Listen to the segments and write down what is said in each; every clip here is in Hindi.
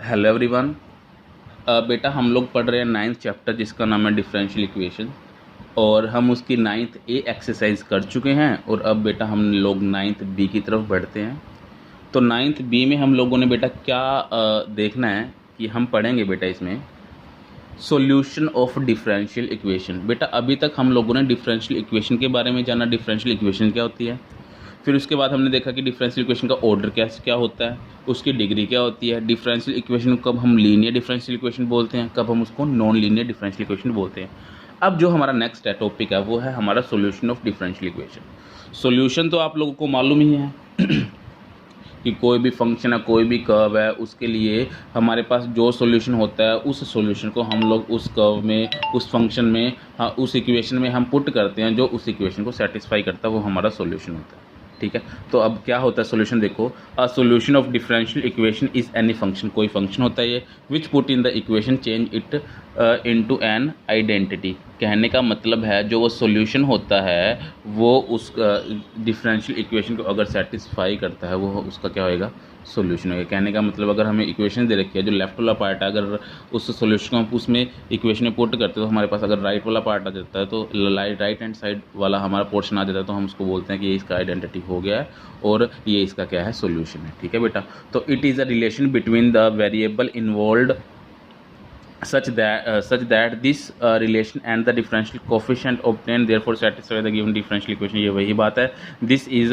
Hello everyone. बेटा हम लोग पढ़ रहे हैं नाइन्थ चैप्टर जिसका नाम है डिफरेंशियल इक्वेशन। और हम उसकी नाइन्थ ए एक्सरसाइज कर चुके हैं और अब बेटा हम लोग नाइन्थ बी की तरफ बढ़ते हैं। तो नाइन्थ बी में हम लोगों ने बेटा क्या देखना है कि हम पढ़ेंगे बेटा इसमें सॉल्यूशन ऑफ डिफरेंशियल इक्वेशन। बेटा अभी तक हम लोगों ने डिफरेंशियल इक्वेशन के बारे में जाना, डिफरेंशियल इक्वेशन क्या होती है। फिर उसके बाद हमने देखा कि डिफरेंशियल इक्वेशन का ऑर्डर क्या क्या होता है, उसकी डिग्री क्या होती है, डिफरेंशियल इक्वेशन को कब हम लीनियर डिफरेंशियल इक्वेशन बोलते हैं, कब हम उसको नॉन लीनियर डिफरेंशियल इक्वेशन बोलते हैं। अब जो हमारा नेक्स्ट है टॉपिक है वो है हमारा solution of differential equation. Solution तो आप लोगों को मालूम ही है कि कोई भी फंक्शन है, कोई भी कर्व है, उसके लिए हमारे पास जो सॉल्यूशन होता है उस सॉल्यूशन को हम लोग उस कर्व में, उस फंक्शन में, हाँ उस इक्वेशन में हम पुट करते हैं। जो उस इक्वेशन को सेटिस्फाई करता है वो हमारा सॉल्यूशन होता है। ठीक है, तो अब क्या होता है सॉल्यूशन देखो। A solution of differential equation is any function, कोई फंक्शन होता है ये, which put in the equation change it into an identity. कहने का मतलब है जो वो सॉल्यूशन होता है वो उस डिफरेंशियल इक्वेशन को अगर सेटिस्फाई करता है वो उसका क्या होएगा, सॉल्यूशन होगा। कहने का मतलब अगर हमें इक्वेशन दे रखी है, जो लेफ्ट वाला पार्ट है, अगर उस सॉल्यूशन को हम उसमें इक्वेशन में पुट करते हैं तो हमारे पास अगर राइट वाला पार्ट आ जाता है, तो राइट हैंड साइड वाला हमारा पोर्शन आ जाता है, तो हम उसको बोलते हैं कि ये इसका आइडेंटिटी हो गया है और ये इसका क्या है, सॉल्यूशन है। ठीक है बेटा, तो it is a relation between the variable involved such that this relation and the differential coefficient obtained therefore satisfy the given differential equation। ये वही बात है, this is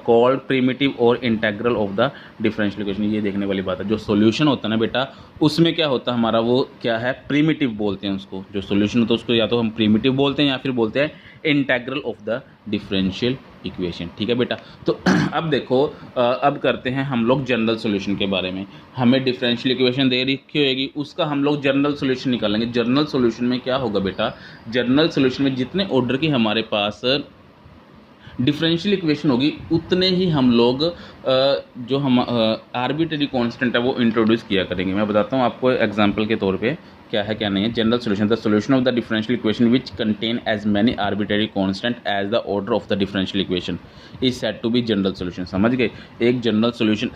called primitive or integral of the differential equation। ये देखने वाली बात है। जो सॉल्यूशन होता है ना बेटा उसमें क्या होता है हमारा, वो क्या है, प्रिमिटिव बोलते हैं उसको। जो सॉल्यूशन होता है उसको या तो हम प्रिमिटिव बोलते हैं या फिर बोलते हैं integral of the differential equation. ठीक है बेटा, तो अब देखो अब करते हैं हम लोग जनरल सॉल्यूशन के बारे में। हमें डिफरेंशियल इक्वेशन दे रखी होगी, उसका हम लोग जनरल सॉल्यूशन निकालेंगे। जनरल सॉल्यूशन में क्या होगा बेटा, जनरल सॉल्यूशन में जितने ऑर्डर की हमारे पास डिफरेंशियल इक्वेशन होगी उतने ही हम लोग जो हम आर्बिट्रेरी कांस्टेंट है वो इंट्रोड्यूस किया करेंगे। मैं बताता हूँ आपको एग्जांपल के तौर पे क्या है क्या नहीं है। General solution, the solution of the differential equation which contain as many arbitrary constant as the order of the differential equation is said to be general solution. समझ गए, एक जनरल सॉल्यूशन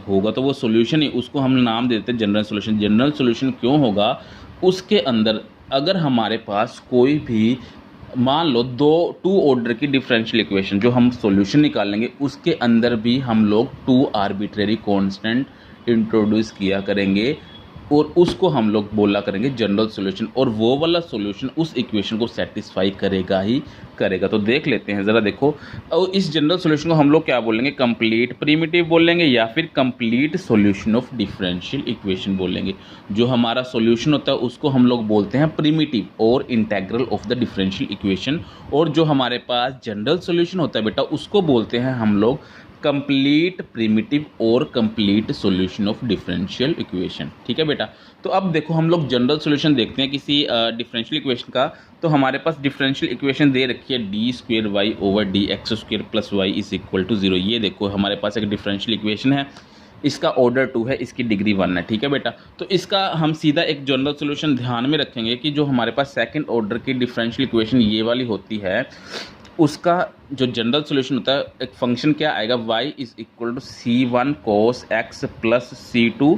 होगा तो वो सॉल्यूशन ही, उसको हम नाम देते हैं जनरल सॉल्यूशन। जनरल सॉल्यूशन क्यों होगा, उसके अंदर अगर हमारे पास कोई भी मान लो टू ऑर्डर की डिफरेंशियल इक्वेशन जो हम सॉल्यूशन निकालेंगे उसके अंदर भी हम लोग टू आर्बिट्रेरी कांस्टेंट इंट्रोड्यूस किया करेंगे और उसको हम लोग बोला करेंगे जनरल सॉल्यूशन, और वो वाला सॉल्यूशन उस इक्वेशन को सेटिस्फाई करेगा ही करेगा। तो देख लेते हैं ज़रा, देखो और इस जनरल सॉल्यूशन को हम लोग क्या बोलेंगे, कंप्लीट प्रिमिटिव बोलेंगे या फिर complete solution of differential equation बोलेंगे। जो हमारा सॉल्यूशन होता है उसको हम लोग बोलते हैं प्रिमिटिव और integral of the differential equation, और जो हमारे पास जनरल सॉल्यूशन होता है बेटा उसको बोलते हैं हम लोग कंप्लीट प्रिमिटिव और complete solution of differential equation. ठीक है बेटा, तो अब देखो हम लोग जनरल सॉल्यूशन देखते हैं किसी डिफरेंशियल इक्वेशन का। तो हमारे पास डिफरेंशियल इक्वेशन दे रखी है d square y over d x square plus y is equal to 0। ये देखो हमारे पास एक डिफरेंशियल इक्वेशन है, इसका ऑर्डर 2 है, इसकी डिग्री 1 है। ठीक है बेटा, तो इसका हम सीधा एक जनरल सॉल्यूशन ध्यान में रखेंगे कि जो हमारे पास सेकंड ऑर्डर की डिफरेंशियल इक्वेशन ये वाली होती है उसका जो जनरल सॉल्यूशन होता है, एक फंक्शन क्या आएगा, y is equal to c1 cos x plus c2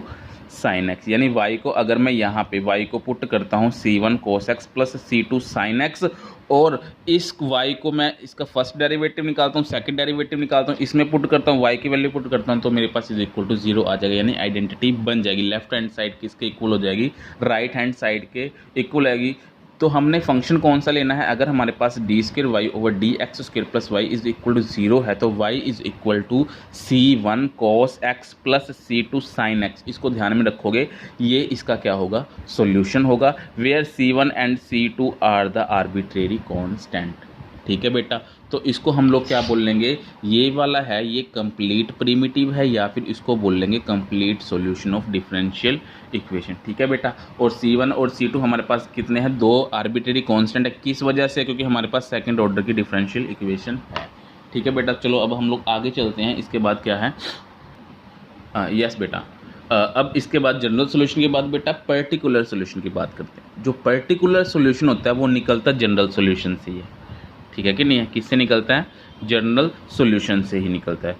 sin x। यानी y को अगर मैं यहाँ पे y को पुट करता हूँ c1 cos x plus c2 sin x, और इस y को मैं इसका फर्स्ट डेरिवेटिव निकालता हूँ, सेकंड डेरिवेटिव निकालता हूँ, इसमें पुट करता हूँ, y की वैल्यू पुट करता हूँ, तो मेरे पास इज इक्वल टू 0 आ जाएगा। यानी आइडेंटिटी बन जाएगी, लेफ्ट हैंड साइड किसके इक्वल हो जाएगी, राइट हैंड साइड के इक्वल आएगी। तो हमने फंक्शन कौन सा लेना है, अगर हमारे पास d square y over d x square plus y is equal to 0 है तो y is equal to c1 cos x plus c2 sin x। इसको ध्यान में रखोगे, ये इसका क्या होगा, सॉल्यूशन होगा, where c1 and c2 are the arbitrary constant. ठीक है बेटा, तो इसको हम लोग क्या बोल लेंगे, ये वाला है ये कंप्लीट प्रिमिटिव है या फिर इसको बोल लेंगे complete solution of differential equation. ठीक है बेटा, और c1 और c2 हमारे पास कितने हैं, दो आर्बिट्रेरी कांस्टेंट है। किस वजह से, क्योंकि हमारे पास सेकंड ऑर्डर की डिफरेंशियल इक्वेशन है। ठीक है बेटा, चलो अब हम लोग आगे चलते हैं। इसके बाद क्या है, यस बेटा, अब इसके बाद जनरल सॉल्यूशन के बाद बेटा पर्टिकुलर सॉल्यूशन की बात करते हैं। जो पर्टिकुलर सॉल्यूशन होता है वो निकलता जनरल सॉल्यूशन से ही है। ठीक है कि नहीं है, किससे निकलता है, जनरल सॉल्यूशन से ही निकलता है।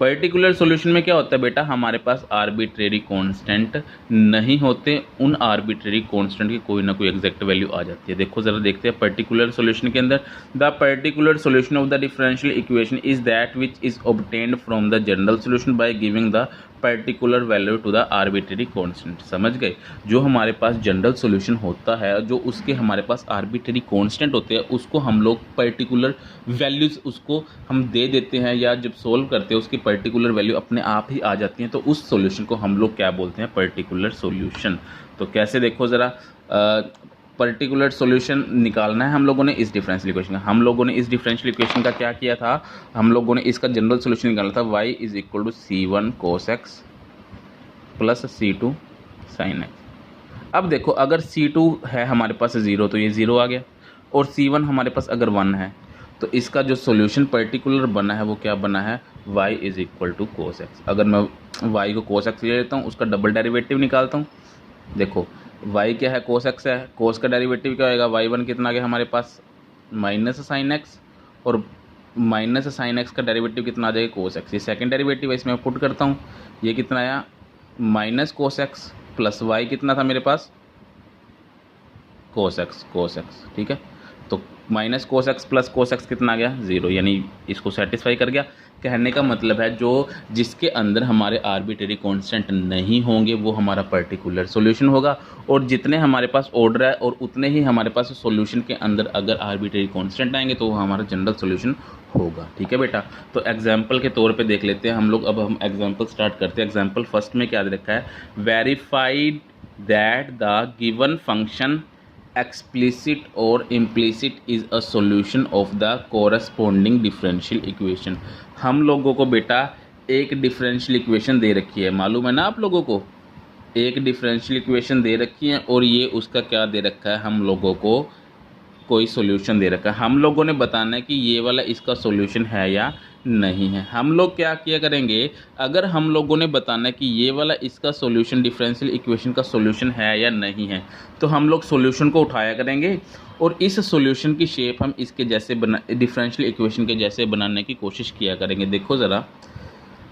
पर्टिकुलर सॉल्यूशन में क्या होता है बेटा, हमारे पास आर्बिट्रेरी कांस्टेंट नहीं होते, उन आर्बिट्रेरी कांस्टेंट की कोई ना कोई एग्जैक्ट वैल्यू आ जाती है। देखो जरा देखते हैं पर्टिकुलर सॉल्यूशन के अंदर, the particular solution of the differential equation is that which is obtained from the general solution by giving the particular value to the arbitrary constant. समझ गए, जो हमारे पास जनरल सॉल्यूशन होता है, जो उसके हमारे पास आर्बिट्रेरी कांस्टेंट होते हैं, उसको हम लोग पर्टिकुलर वैल्यूज उसको हम दे देते हैं, या जब सोल्व करते हैं उसकी पर्टिकुलर वैल्यू अपने आप ही आ जाती है, तो उस सॉल्यूशन को हम लोग क्या बोलते हैं, पर्टिकुलर सॉल्यूशन। तो कैसे, देखो ज़रा, पर्टिकुलर सॉल्यूशन निकालना है हम लोगों ने इस डिफरेंशियल इक्वेशन का। हम लोगों ने इस डिफरेंशियल इक्वेशन का क्या किया था, हम लोगों ने इसका जनरल सॉल्यूशन निकालना था, y is equal to c1 cos x plus c2 sin x। अब देखो, अगर c2 है हमारे पास 0 तो ये 0 आ गया, और c1 हमारे पास अगर 1 है, तो इसका जो सॉल्यूशन पर्टिकुलर बना है वो क्या बना है, y is equal to cos x। अगर मैं y को cos x ले लेता हूँ, उसका डबल डेरिवेटिव निकालता हूँ, देखो y क्या है, cos x है, cos का डेरिवेटिव क्या होएगा, y1 कितना आ गया हमारे पास, माइनस साइन x, और माइनस साइन x का डेरिवेटिव कितना आ जाएगा, cos x। ये सेकंड डेरिवेटिव है, इसमें मैं पुट करता हूँ, ये कितना आया, minus cos x plus y कितना था मेरे पास, cos x, ठीक है। तो minus cos x plus cos x कितना आ गया, 0, यानी इसको सेटिस्फाई कर गया। कहने का मतलब है जो जिसके अंदर हमारे आर्बिट्रेरी कांस्टेंट नहीं होंगे वो हमारा पर्टिकुलर सॉल्यूशन होगा, और जितने हमारे पास ऑर्डर है और उतने ही हमारे पास सॉल्यूशन के अंदर अगर आर्बिट्रेरी कांस्टेंट आएंगे तो वो हमारा जनरल सॉल्यूशन होगा। ठीक है बेटा, तो एग्जाम्पल के तौर पे देख लेते हैं हम लोग। अब हम एग्जाम्पल स्टार्ट करते हैं। एग्जाम्पल फर्स्ट में क्या दे रखा है, verified that the given function explicit or implicit is a solution of the corresponding differential equation। हम लोगों को बेटा एक डिफरेंशियल इक्वेशन दे रखी है, मालूम है ना आप लोगों को, एक डिफरेंशियल इक्वेशन दे रखी है, और ये उसका क्या दे रखा है, हम लोगों को कोई सॉल्यूशन दे रखा है। हम लोगों ने बताना है कि ये वाला इसका सॉल्यूशन है या नहीं है। हम लोग क्या किया करेंगे, अगर हम लोगों ने बताना है कि ये वाला इसका सॉल्यूशन डिफरेंशियल इक्वेशन का सॉल्यूशन है या नहीं है, तो हम लोग सॉल्यूशन को उठाया करेंगे और इस सॉल्यूशन की शेप हम इसके जैसे बना, डिफरेंशियल इक्वेशन के जैसे बनाने की कोशिश किया करेंगे। देखो ज़रा,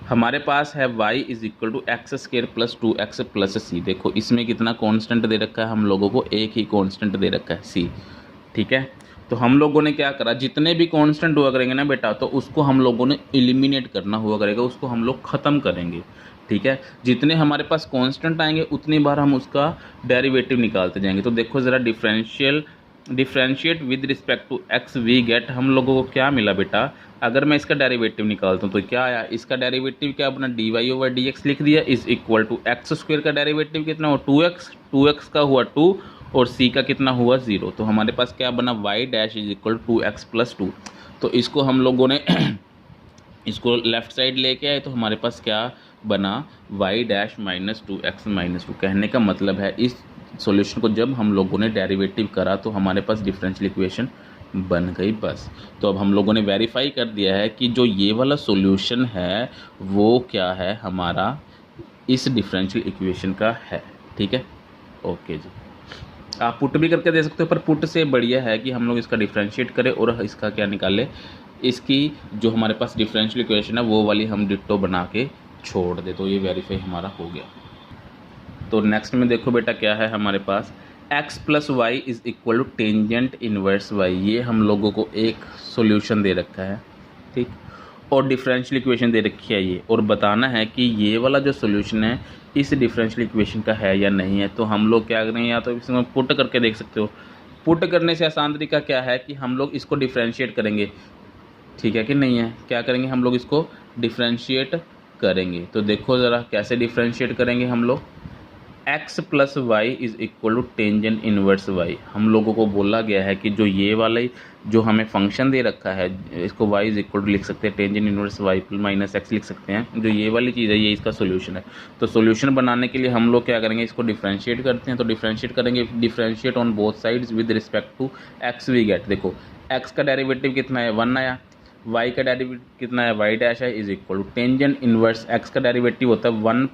हमारे पास है y is equal to x square plus 2x plus सी। देखो इसमें कितना कांस्टेंट दे रखा है, हम लोगों को एक ही कांस्टेंट दे रखा है, c। ठीक है, तो हम लोगों ने क्या करा, जितने भी कांस्टेंट हुआ करेंगे ना बेटा, तो उसको हम लोगों ने एलिमिनेट करना हुआ करेगा, उसको हम लोग ख़त्म करेंगे। ठीक है, जितने हमारे पास कांस्टेंट आएंगे उतनी बार हम उसका डेरिवेटिव निकालते जाएंगे। तो देखो ज़रा, differentiate with respect to x we get, हम लोगों को क्या मिला बेटा, अगर मैं इसका डेरिवेटिव निकालता हूँ तो क्या आया, इसका डेरिवेटिव क्या अपना dy/dx लिख दिया, is equal to x square का डेरिवेटिव कितना हुआ 2x का हुआ 2, और c का कितना हुआ 0। तो हमारे पास क्या बना, y dash is equal to 2x plus 2। तो इसको हम लोगों ने इसको लेफ्ट साइड लेके आए, तो हमारे पास क्या बना, y dash minus 2x minus 2। कहने का मतलब है इस सॉल्यूशन को जब हम लोगों ने डेरिवेटिव करा तो हमारे पास डिफरेंशियल इक्वेशन बन गई, बस। तो अब हम लोगों ने वेरीफाई कर दिया है कि जो ये वाला सॉल्यूशन है वो क्या है, हमारा इस डिफरेंशियल इक्वेशन का है। ठीक है, ओके जी। आप पुट भी करके दे सकते हो, पर पुट से बढ़िया है कि हम लोग इसका डिफरेंशिएट करें और इसका क्या निकाले, इसकी जो हमारे पास डिफरेंशियल इक्वेशन है वो वाली हम डिट्टो बना के छोड़ दे, तो ये वेरीफाई हमारा हो गया। तो नेक्स्ट में देखो बेटा क्या है हमारे पास, x plus y is equal to tangent inverse y। ये हम लोगों को एक सॉल्यूशन दे रखा है, ठीक, और डिफरेंशियल इक्वेशन दे रखी है ये, और बताना है कि ये वाला जो सॉल्यूशन है इस डिफरेंशियल इक्वेशन का है या नहीं है। तो हम लोग क्या करेंगे, या तो इसमें पुट करके देख सकते हो। पुट करने से आसान तरीका क्या है कि हम लोग इसको डिफरेंशिएट करेंगे, ठीक है कि नहीं है, क्या करेंगे हम लोग इसको डिफरेंशिएट करेंगे। तो देखो ज़रा कैसे डिफरेंशिएट करेंगे हम लोग, x plus y is equal to tangent inverse y। हम लोगों को बोला गया है कि जो ये वाला जो हमें फंक्शन दे रखा है, इसको y इज इक्वल टू लिख सकते हैं tangent inverse y minus x लिख सकते हैं, जो ये वाली चीज़ है ये इसका सोल्यूशन है। तो सोल्यूशन बनाने के लिए हम लोग क्या करेंगे, इसको डिफरेंशिएट करते हैं। तो डिफरेंशिएट करेंगे, differentiate on both sides with respect to x we get. देखो x का डेरिवेटिव कितना है, 1 आया, y का डेरिवेटिव कितना है, y डैश है, is equal to tangent inverse x का डेरिवेटिव होता है 1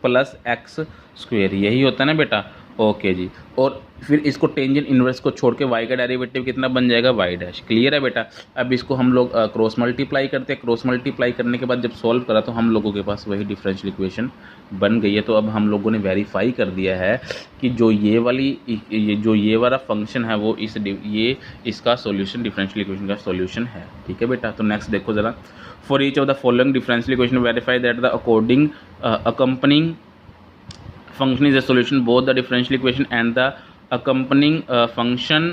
प्लस एक्स स्क्वेयर, यही होता है ना बेटा, ओके जी। और फिर इसको टेंजेंट इन्वर्स को छोड़ के y का डेरिवेटिव कितना बन जाएगा y डैश। क्लियर है बेटा। अब इसको हम लोग क्रॉस मल्टीप्लाई करते हैं। क्रॉस मल्टीप्लाई करने के बाद जब सॉल्व करा तो हम लोगों के पास वही डिफरेंशियल इक्वेशन बन गई है। तो अब हम लोगों ने वेरीफाई कर दिया है कि जो ये वाला फंक्शन है वो ये इसका सॉल्यूशन डिफरेंशियल इक्वेशन का सॉल्यूशन है। ठीक है बेटा। तो नेक्स्ट देखो ज़रा, for each of the following differential equation verify that the according accompanying function is a solution both the differential equation and the accompanying function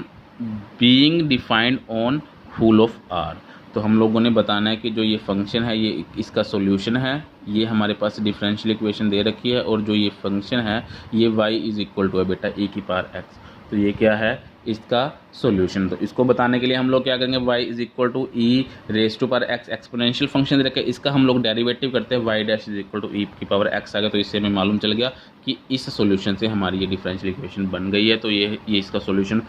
being defined on whole of R। तो हम लोगों ने बताना है कि जो ये फंक्शन है ये इसका सॉल्यूशन है। ये हमारे पास डिफरेंशियल इक्वेशन दे रखी है और जो ये फंक्शन है ये y इज़ इक्वल टू है बेटा e की पावर x। तो ये क्या है इसका सॉल्यूशन। तो इसको बताने के लिए हम लोग क्या करेंगे, y is equal to e raise to power x exponential function दे रखे, इसका हम लोग डेरिवेटिव करते हैं y dash is equal to e की पावर x आ गया। तो इससे हमें मालूम चल गया कि इस सॉल्यूशन से हमारी ये डिफरेंशियल इक्वेशन बन गई है। तो ये इसका सॉल्यूशन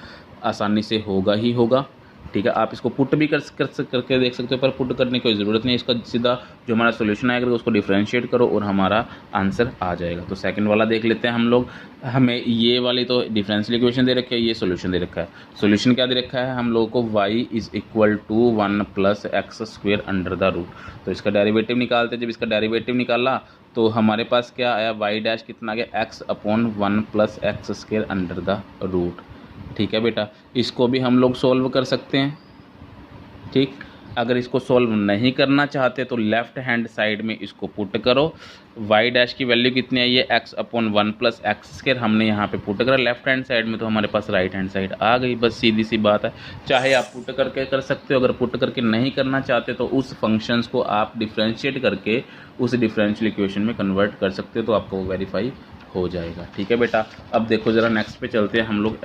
आसानी से होगा ही होगा। ठीक है। आप इसको पुट भी करके देख सकते हो, पर पुट करने की कोई ज़रूरत नहीं। इसका सीधा जो हमारा सॉल्यूशन आएगा उसको डिफरेंशिएट करो और हमारा आंसर आ जाएगा। तो सेकंड वाला देख लेते हैं हम लोग। हमें ये वाली तो डिफरेंशियल इक्वेशन दे रखी है, ये सॉल्यूशन दे रखा है। सॉल्यूशन क्या दे रखा है हम लोगों को, y is equal to 1 plus x square under the root. तो इसका डेरिवेटिव निकालते हैं। जब इसका डेरिवेटिव निकाला तो हमारे पास क्या आया, y डैश कितना आ गया x upon 1 plus x square under the root. ठीक है बेटा। इसको भी हम लोग सॉल्व कर सकते हैं। ठीक। अगर इसको सॉल्व नहीं करना चाहते तो लेफ़्ट हैंड साइड में इसको पुट करो। y डैश की वैल्यू कितनी आई है, x upon 1 plus x square हमने यहाँ पे पुट करा लेफ्ट हैंड साइड में, तो हमारे पास राइट हैंड साइड आ गई। बस सीधी सी बात है। चाहे आप पुट करके कर सकते हो, अगर पुट करके नहीं करना चाहते तो उस फंक्शंस को आप डिफ्रेंशिएट करके उस डिफरेंशियल इक्वेशन में कन्वर्ट कर सकते हो, तो आपको वो वेरीफाई हो जाएगा। ठीक है बेटा। अब देखो ज़रा नेक्स्ट पे चलते हैं हम लोग।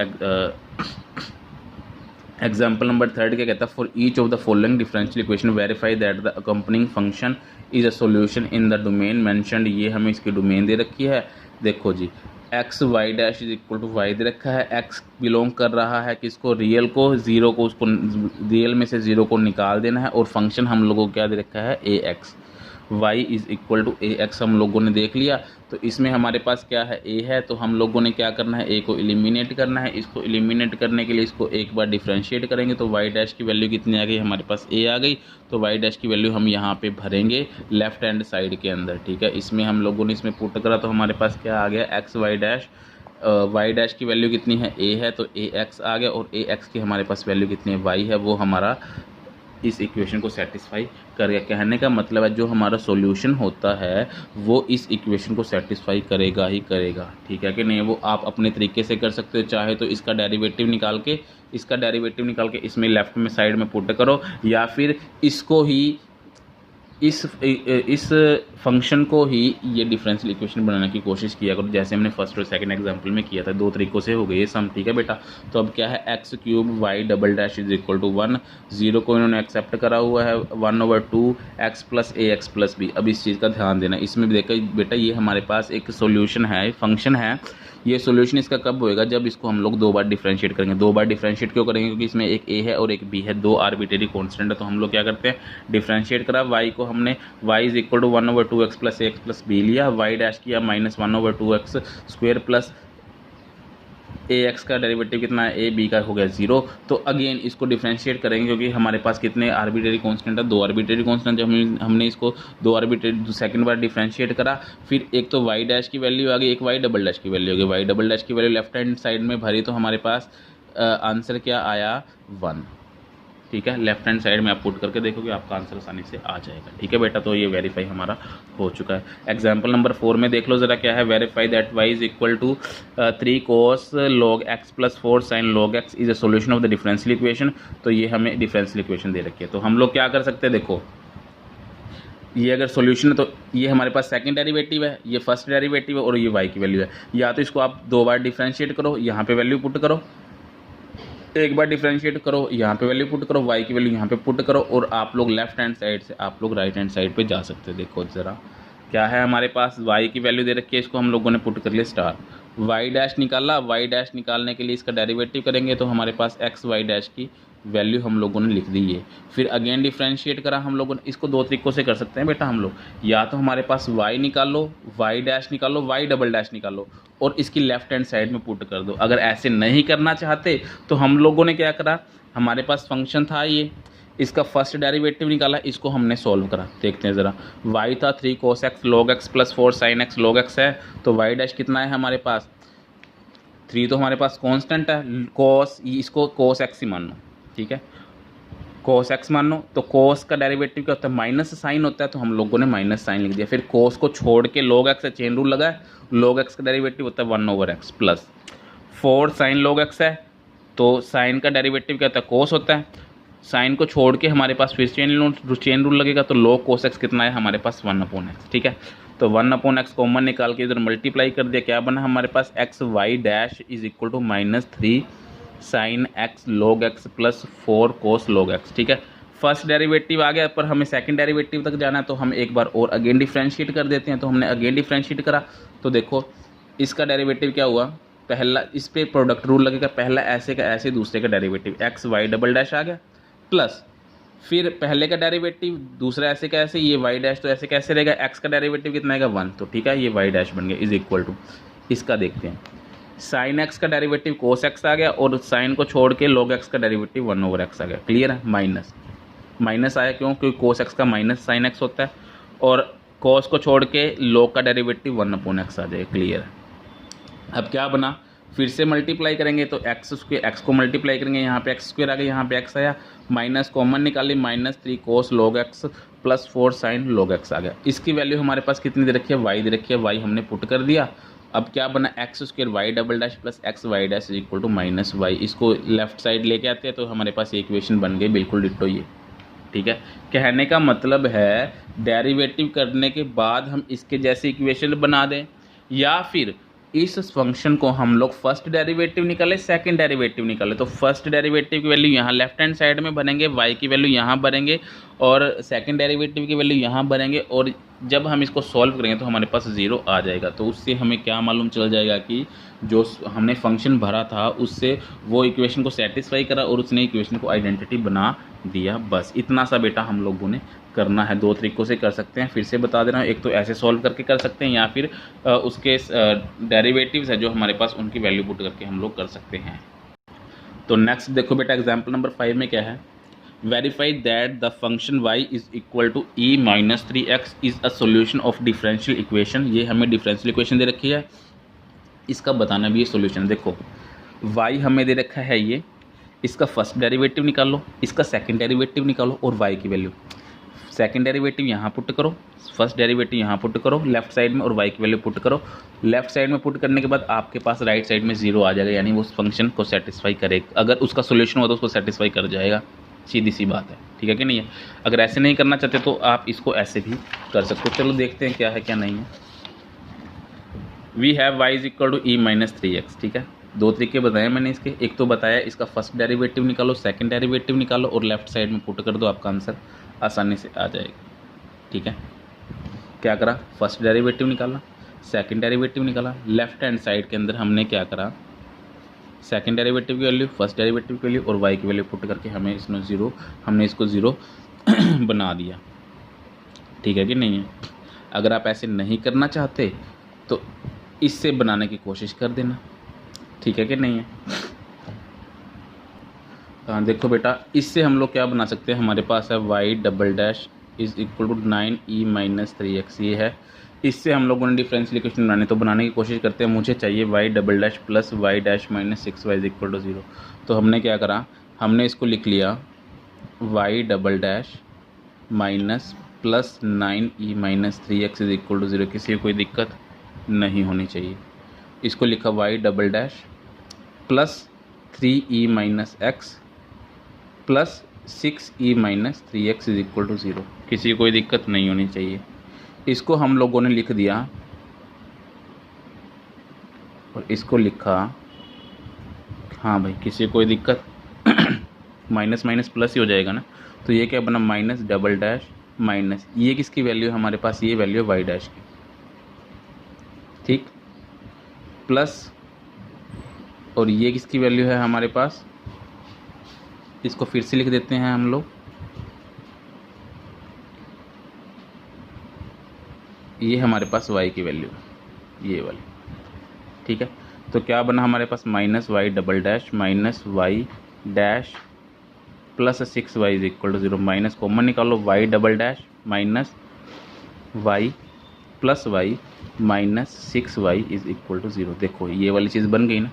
एग्जाम्पल नंबर 3 क्या कहता है, for each of the following differential equation verify that the accompanying function is a solution in the domain mentioned. ये हमें इसकी डोमेन दे रखी है। देखो जी, x y dash is equal to y दे रखा है। एक्स बिलोंग कर रहा है किसको, रियल को, ज़ीरो को, उसको रियल में से ज़ीरो को निकाल देना है। और फंक्शन हम लोगों को क्या दे रखा है, a x. y is equal to a x हम लोगों ने देख लिया। तो इसमें हमारे पास क्या है, a है। तो हम लोगों ने क्या करना है, a को एलिमिनेट करना है। इसको एलिमिनेट करने के लिए इसको एक बार डिफरेंशिएट करेंगे तो y डैश की वैल्यू कितनी आ गई, हमारे पास a आ गई। तो y डैश की वैल्यू हम यहाँ पे भरेंगे लेफ्ट हैंड साइड के अंदर। ठीक है। इसमें हम लोगों ने इसमें पुट करा तो हमारे पास क्या आ गया, x y dash. y dash की वैल्यू कितनी है, a है, तो a x आ गया। और a x की हमारे पास वैल्यू कितनी है, y है। वो हमारा इस इक्वेशन को सेटिस्फाई करेगा। कहने का मतलब है जो हमारा सॉल्यूशन होता है वो इस इक्वेशन को सेटिस्फाई करेगा ही करेगा। ठीक है कि नहीं। वो आप अपने तरीके से कर सकते हो। चाहे तो इसका डेरिवेटिव निकाल के इसमें लेफ्ट में साइड में पुट करो, या फिर इसको ही इस फंक्शन को ही ये डिफरेंशियल इक्वेशन बनाने की कोशिश किया करो, जैसे हमने फर्स्ट और सेकंड एग्जांपल में किया था। दो तरीक़ों से हो गई ये सम। ठीक है बेटा। तो अब क्या है, x cube y double dash is equal to 1, zero को इन्होंने एक्सेप्ट करा हुआ है, 1/2 x plus a x plus b. अब इस चीज़ का ध्यान देना, इसमें भी देखा बेटा ये हमारे पास एक सोल्यूशन है, फंक्शन है। ये सॉल्यूशन इसका कब होएगा, जब इसको हम लोग दो बार डिफरेंशिएट करेंगे। दो बार डिफरेंशिएट क्यों करेंगे, क्योंकि इसमें एक a है और एक b है, दो आर्बिट्रेरी कांस्टेंट है। तो हम लोग क्या करते हैं, डिफरेंशिएट करा, y को हमने y is equal to 1/2 x plus a x plus b लिया, y डैश किया minus 1/2 x square plus a x का डेरिवेटिव कितना है, ए बी का हो गया 0। तो अगेन इसको डिफरेंशिएट करेंगे क्योंकि हमारे पास कितने आर्बिट्रेरी कांस्टेंट है, दो आर्बिट्रेरी कांस्टेंट। जब हमने इसको दो आर्बिट्रेरी सेकंड बार डिफरेंशिएट करा, फिर एक तो वाई डैश की वैल्यू आ गई, एक वाई डबल डैश की वैल्यू आ गई। वाई डबल डैश की वैल्यू लेफ्ट हैंड साइड में भरी तो हमारे पास आंसर क्या आया, 1। ठीक है। लेफ्ट हैंड साइड में आप पुट करके देखोगे आपका आंसर आसानी से आ जाएगा। ठीक है बेटा। तो ये वेरीफाई हमारा हो चुका है। एग्जाम्पल नंबर 4 में देख लो ज़रा क्या है, verify that y is equal to 3 cos log x plus 4 sin log x is a solution of the differential equation. तो ये हमें डिफरेंशियल इक्वेशन दे रखी है। तो हम लोग क्या कर सकते हैं, देखो ये अगर सॉल्यूशन है तो ये हमारे पास सेकंड डेरिवेटिव है, ये फर्स्ट डेरिवेटिव है और ये y की वैल्यू है। या तो इसको आप दो बार डिफरेंशिएट करो, यहाँ पे वैल्यू पुट करो, एक बार डिफरेंशिएट करो, यहाँ पे वैल्यू पुट करो, y की वैल्यू यहाँ पे पुट करो, और आप लोग लेफ्ट हैंड साइड से आप लोग राइट हैंड साइड पे जा सकते हो। देखो ज़रा क्या है, हमारे पास y की वैल्यू दे रखी है, इसको हम लोगों ने पुट कर लिया स्टार। y डैश निकाला, y डैश निकालने के लिए इसका डेरिवेटिव करेंगे तो हमारे पास एक्स वाई डैश की वैल्यू हम लोगों ने लिख दी है। फिर अगेन डिफ्रेंशिएट करा हम लोगों ने। इसको दो तरीकों से कर सकते हैं बेटा हम लोग, या तो हमारे पास y निकालो, y डैश निकालो, y डबल डैश निकालो और इसकी लेफ्ट हैंड साइड में पुट कर दो। अगर ऐसे नहीं करना चाहते तो हम लोगों ने क्या करा, हमारे पास फंक्शन था ये, इसका फर्स्ट डेरिवेटिव निकाला, इसको हमने सॉल्व करा। देखते हैं ज़रा, y था 3 cos x log x plus 4 sin x log x है, तो y डैश कितना है हमारे पास 3, तो हमारे पास कांस्टेंट है, cos इसको cos x ही मान लो, ठीक है, cos x मान लो। तो cos का डेरिवेटिव क्या होता है, माइनस साइन होता है, तो हम लोगों ने माइनस साइन लिख दिया। फिर cos को छोड़ के log x है, चेन रूल लगा है, log x का डेरिवेटिव होता है 1/x plus 4 sin log x है, तो साइन का डेरिवेटिव क्या होता है, cos होता है। साइन को छोड़ के हमारे पास फिर चेन रूल लगेगा, तो log cos x कितना है हमारे पास 1/x, ठीक है। तो 1/x कॉमन निकाल के इधर मल्टीप्लाई कर दिया, क्या बना हमारे पास x y dash is equal to -3 sin x log x plus 4 cos log x, ठीक है। फर्स्ट डेरिवेटिव आ गया, पर हमें सेकंड डेरिवेटिव तक जाना है, तो हम एक बार और अगेन डिफ्रेंशिएट कर देते हैं। तो हमने अगेन डिफ्रेंशिएट करा, तो देखो इसका डेरिवेटिव क्या हुआ, पहला इस पर प्रोडक्ट रूल लगेगा, पहला ऐसे का ऐसे, दूसरे का derivative x y double dash आ गया, प्लस फिर पहले का डेरिवेटिव दूसरा ऐसे का ऐसे, ये वाई डैश तो ऐसे कैसे रहेगा, एक्स का डेरिवेटिव कितना आएगा 1, तो ठीक है ये वाई डैश बन गया इज इक्वल टू, इसका देखते हैं साइन एक्स का डेरिवेटिव कोस एक्स आ गया, और साइन को छोड़ के लॉग एक्स का डेरिवेटिव 1/x आ गया। क्लियर है, माइनस माइनस आया क्यों, क्योंकि कोस एक्स का माइनस साइन एक्स होता है, और कोस को छोड़ के लॉग का डेरिवेटिव 1/x आ जाएगा। क्लियर है। अब क्या बना, फिर से मल्टीप्लाई करेंगे, तो एक्स को मल्टीप्लाई करेंगे, यहाँ पे एक्स स्क्वायर आ गया, यहाँ पे एक्स आया, माइनस कॉमन निकाली, -3 cos log x plus 4 sin log x आ गया। इसकी वैल्यू हमारे पास कितनी दे रखी है, y दे रखी है, y हमने पुट कर दिया। अब क्या बना, x square y double dash plus x y dash is equal to -y, इसको लेफ्ट साइड लेके आते हैं, तो हमारे पास इक्वेशन बन गई बिल्कुल डिट्टो ये, ठीक है। कहने का मतलब है डेरिवेटिव करने के बाद हम इसके जैसे इक्वेशन बना दें, या फिर इस फंक्शन को हम लोग फर्स्ट डेरिवेटिव निकाले, सेकंड डेरिवेटिव निकाले, तो फर्स्ट डेरिवेटिव की वैल्यू यहाँ लेफ्ट हैंड साइड में बनेंगे, y की वैल्यू यहाँ बनेंगे, और सेकंड डेरिवेटिव की वैल्यू यहाँ बनेंगे, और जब हम इसको सॉल्व करेंगे तो हमारे पास 0 आ जाएगा। तो उससे हमें क्या मालूम चल जाएगा कि जो हमने फंक्शन भरा था उससे वो इक्वेशन को सेटिस्फाई करा, और उसने इक्वेशन को आइडेंटिटी बना दिया। बस इतना सा बेटा हम लोगों ने करना है। दो तरीक़ों से कर सकते हैं, फिर से बता दे रहा हूँ, एक तो ऐसे सॉल्व करके कर सकते हैं, या फिर उसके डेरिवेटिव्स है जो हमारे पास उनकी वैल्यू पुट करके हम लोग कर सकते हैं। तो नेक्स्ट देखो बेटा, एग्जाम्पल नंबर 5 में क्या है, verify that the function y is equal to e minus 3x is a solution of differential equation. ये हमें डिफरेंशियल इक्वेशन दे रखी है, इसका बताना भी ये सोल्यूशन। देखो y हमें दे रखा है ये, इसका फर्स्ट डेरिवेटिव निकालो, इसका सेकंड डेरिवेटिव निकालो, और y की वैल्यू, सेकंड डेरिवेटिव यहाँ पुट करो, फर्स्ट डेरिवेटिव यहाँ पुट करो लेफ्ट साइड में, और y की वैल्यू पुट करो। लेफ्ट साइड में पुट करने के बाद आपके पास राइट साइड में 0 आ जाएगा, यानी वो उस फंक्शन को सेटिस्फाई करेगा। अगर उसका सोल्यूशन हो तो उसको सेटिस्फाई कर जाएगा, सीधी सी बात है, ठीक है कि नहीं है। अगर ऐसे नहीं करना चाहते तो आप इसको ऐसे भी कर सकते हो। चलो देखते हैं क्या है क्या नहीं है। We have y is equal to e minus 3x, ठीक है। दो तरीके बताए मैंने इसके, एक तो बताया इसका फर्स्ट डेरिवेटिव निकालो, सेकंड डेरिवेटिव निकालो, और लेफ्ट साइड में पुट कर दो, आपका आंसर आसानी से आ जाएगा, ठीक है। क्या करा, फर्स्ट डेरिवेटिव निकाला, सेकंड डेरिवेटिव निकाला, लेफ्ट हैंड साइड के अंदर हमने क्या करा, सेकंड डेरिवेटिव की वैल्यू, फर्स्ट डेरिवेटिव की वैल्यू और y की वैल्यू पुट करके हमने इसको 0 बना दिया, ठीक है कि नहीं है। अगर आप ऐसे नहीं करना चाहते तो इससे बनाने की कोशिश कर देना, ठीक है कि नहीं है। हाँ देखो बेटा, इससे हम लोग क्या बना सकते हैं, हमारे पास है y double dash is equal to 9e minus 3x, ये है। इससे हम लोगों ने डिफरेंशियल इक्वेशन बनाने, तो बनाने की कोशिश करते हैं। मुझे चाहिए y double dash plus y dash minus 6y is equal to 0। तो हमने क्या करा, हमने इसको लिख लिया y double dash minus plus 9e minus 3x is equal to 0। किसी को कोई दिक्कत नहीं होनी चाहिए। इसको लिखा y double dash plus 3e minus x plus 6e minus 3x is equal to 0। किसी को कोई दिक्कत नहीं होनी चाहिए। इसको हम लोगों ने लिख दिया, और इसको लिखा, हाँ भाई किसी को कोई दिक्कत, माइनस माइनस प्लस ही हो जाएगा ना। तो ये क्या बना, माइनस डबल डैश माइनस, ये किसकी वैल्यू है हमारे पास, ये वैल्यू है वाई डैश की, ठीक, प्लस, और ये किसकी वैल्यू है हमारे पास, इसको फिर से लिख देते हैं हम लोग, ये हमारे पास y की वैल्यू ये वाली, ठीक है। तो क्या बना हमारे पास minus y double dash minus y dash plus 6y is equal to 0, minus common निकालो, y double dash minus y plus y minus 6y is equal to 0। देखो ये वाली चीज़ बन गई ना,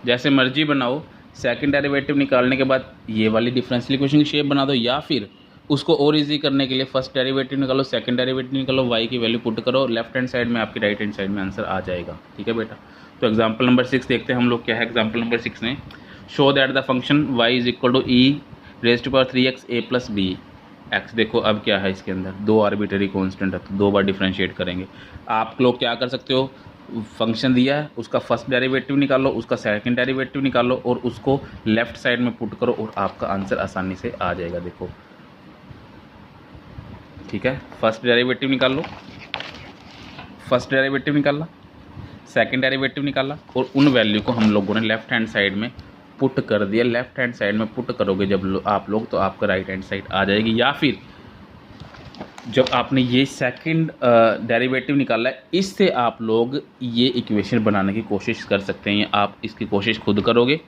जैसे मर्जी बनाओ। सेकंड डेरिवेटिव निकालने के बाद ये वाली डिफरेंशियल इक्वेशन की शेप बना दो, या फिर उसको और इजी करने के लिए फर्स्ट डेरिवेटिव निकालो, सेकंड डेरिवेटिव निकालो, y की वैल्यू पुट करो, लेफ्ट हैंड साइड में आपकी राइट हैंड साइड में आंसर आ जाएगा, ठीक है बेटा। तो एग्जाम्पल नंबर 6 देखते हैं हम लोग, क्या है एग्जाम्पल नंबर 6 में, show that the function y is equal to e raise to power 3x a plus b x. देखो अब क्या है इसके अंदर, दो आर्बिट्ररी कॉन्स्टेंट है, तो दो बार डिफ्रेंशिएट करेंगे। आप लोग क्या कर सकते हो, फंक्शन दिया है उसका फर्स्ट डेरिवेटिव निकालो, उसका सेकंड डेरिवेटिव निकालो और उसको लेफ्ट साइड में पुट करो और आपका आंसर आसानी से आ जाएगा। देखो ठीक है, फर्स्ट डेरिवेटिव निकाल लो, फर्स्ट डेरिवेटिव निकाला, सेकंड डेरिवेटिव निकाला और उन वैल्यू को हम लोगों ने लेफ्ट हैंड साइड में पुट कर दिया। लेफ्ट हैंड साइड में पुट करोगे जब आप लोग, तो आपका राइट हैंड साइड आ जाएगी। या फिर जब आपने ये सेकंड डेरिवेटिव निकाला है, इससे आप लोग ये इक्वेशन बनाने की कोशिश कर सकते हैं। आप इसकी कोशिश खुद करोगे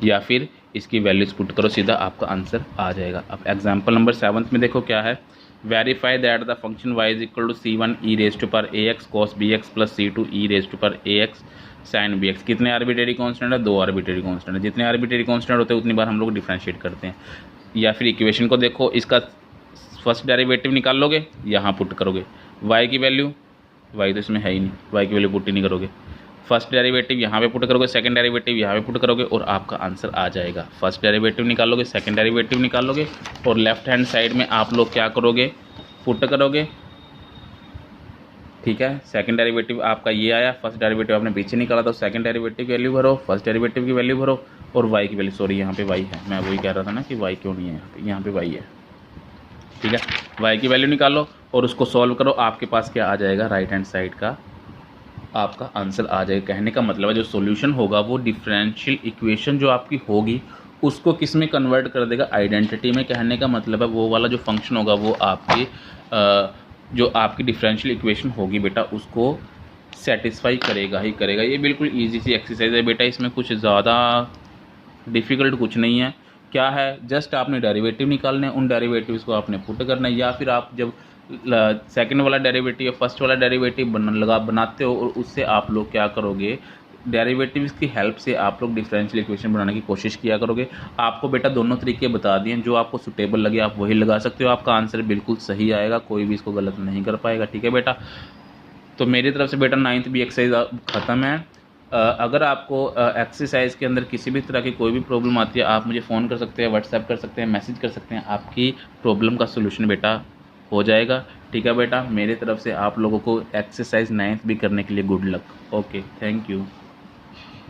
या फिर इसकी वैल्यूज पुट करो, सीधा आपका आंसर आ जाएगा। अब एग्जांपल नंबर 7 में देखो क्या है, verify that the function y is equal to c1 e raise to power ax cos bx plus c2 e raise to power ax sin bx। कितने आर्बिट्रेरी कांस्टेंट है, दो आर्बिट्रेरी कांस्टेंट है। जितने आर्बिट्रेरी कांस्टेंट होते हैं उतनी बार हम लोग डिफरेंशिएट करते हैं। या फिर इक्वेशन को देखो, इसका फर्स्ट डेरिवेटिव निकाल लोगे, यहाँ पुट करोगे y की वैल्यू, y तो इसमें है ही नहीं, y की वैल्यू पुट ही नहीं करोगे, फर्स्ट डेरिवेटिव यहाँ पे पुट करोगे, सेकंड डेरिवेटिव यहाँ पे पुट करोगे और आपका आंसर आ जाएगा। फर्स्ट डेरिवेटिव निकालोगे, सेकंड डेरिवेटिव निकालोगे और लेफ्ट हैंड साइड में आप लोग क्या करोगे, पुट करोगे, ठीक है। सेकंड डेरिवेटिव आपका ये आया, फर्स्ट डेरिवेटिव आपने पीछे निकाला, तो सेकंड डेरिवेटिव की वैल्यू भरो, फर्स्ट डेरिवेटिव की वैल्यू भरो और y की वैल्यू, सॉरी यहाँ पे y है, मैं वही कह रहा था ना कि y क्यों नहीं है यहाँ पे y है, ठीक है। y की वैल्यू निकालो और उसको सॉल्व करो, आपके पास क्या आ जाएगा, राइट हैंड साइड का आपका आंसर आ जाएगा। कहने का मतलब है जो सॉल्यूशन होगा वो डिफरेंशियल इक्वेशन जो आपकी होगी उसको किस में कन्वर्ट कर देगा, आइडेंटिटी में। कहने का मतलब है वो वाला जो फंक्शन होगा वो आपके जो आपकी डिफरेंशियल इक्वेशन होगी बेटा उसको सेटिस्फाई करेगा ही करेगा। ये बिल्कुल ईजी सी एक्सरसाइज है बेटा, इसमें कुछ ज़्यादा डिफ़िकल्ट कुछ नहीं है। क्या है, जस्ट आपने डेरिवेटिव निकालने हैं, उन डेरिवेटिव्स को आपने पुट करना है। या फिर आप जब सेकंड वाला डेरिवेटिव या फर्स्ट वाला डेरिवेटिव बनाते हो और उससे आप लोग क्या करोगे, डेरिवेटिव्स की हेल्प से आप लोग डिफरेंशियल इक्वेशन बनाने की कोशिश किया करोगे। आपको बेटा दोनों तरीके बता दिए, जो आपको सुटेबल लगे आप वही लगा सकते हो, आपका आंसर बिल्कुल सही आएगा, कोई भी इसको गलत नहीं कर पाएगा, ठीक है बेटा। तो मेरी तरफ से बेटा 9th भी एक्सरसाइज ख़त्म है। अगर आपको एक्सरसाइज के अंदर किसी भी तरह की कोई भी प्रॉब्लम आती है, आप मुझे फ़ोन कर सकते हैं, व्हाट्सएप कर सकते हैं, मैसेज कर सकते हैं, आपकी प्रॉब्लम का सोल्यूशन बेटा हो जाएगा, ठीक है बेटा। मेरी तरफ से आप लोगों को एक्सरसाइज 9th भी करने के लिए good luck. Okay, thank you.